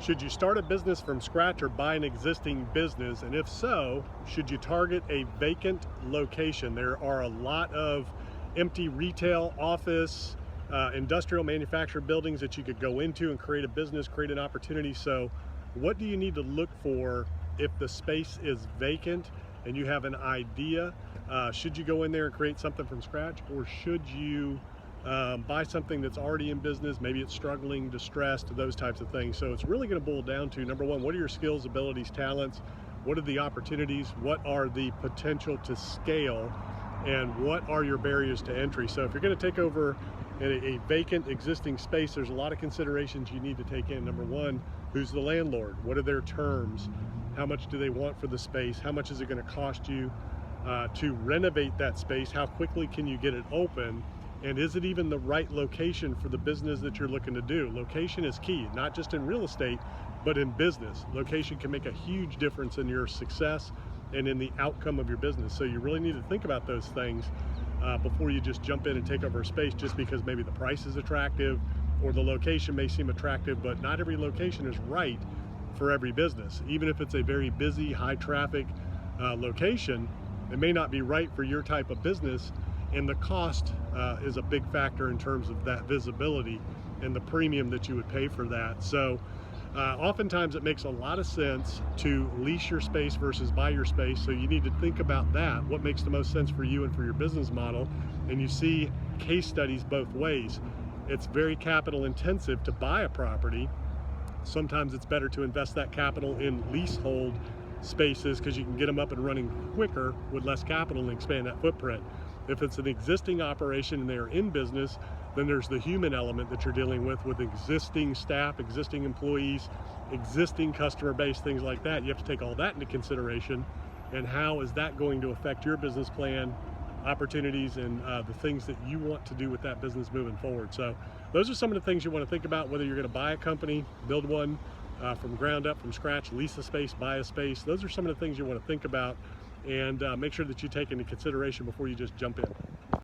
Should you start a business from scratch or buy an existing business? And if so, should you target a vacant location? There are a lot of empty retail, office, industrial manufactured buildings that you could go into and create a business, create an opportunity. So what do you need to look for if the space is vacant and you have an idea? Should you go in there and create something from scratch, or should you buy something that's already in business? Maybe it's struggling, distressed, those types of things. So it's really going to boil down to, number one, what are your skills, abilities, talents? What are the opportunities? What are the potential to scale? And what are your barriers to entry? So if you're going to take over a vacant existing space, there's a lot of considerations you need to take in. Number one, who's the landlord? What are their terms? How much do they want for the space? How much is it going to cost you to renovate that space? How quickly can you get it open? And is it even the right location for the business that you're looking to do? Location is key, not just in real estate, but in business. Location can make a huge difference in your success and in the outcome of your business. So you really need to think about those things before you just jump in and take over a space just because maybe the price is attractive or the location may seem attractive, but not every location is right for every business. Even if it's a very busy, high traffic location, it may not be right for your type of business. And the cost is a big factor in terms of that visibility and the premium that you would pay for that. So oftentimes it makes a lot of sense to lease your space versus buy your space. So you need to think about that, what makes the most sense for you and for your business model. And you see case studies both ways. It's very capital intensive to buy a property. Sometimes it's better to invest that capital in leasehold spaces because you can get them up and running quicker with less capital and expand that footprint. If it's an existing operation and they're in business, then there's the human element that you're dealing with existing staff, existing employees, existing customer base, things like that. You have to take all that into consideration. And how is that going to affect your business plan, opportunities, and the things that you want to do with that business moving forward? So those are some of the things you want to think about, whether you're going to buy a company, build one from ground up, from scratch, lease a space, buy a space. Those are some of the things you want to think about and make sure that you take into consideration before you just jump in.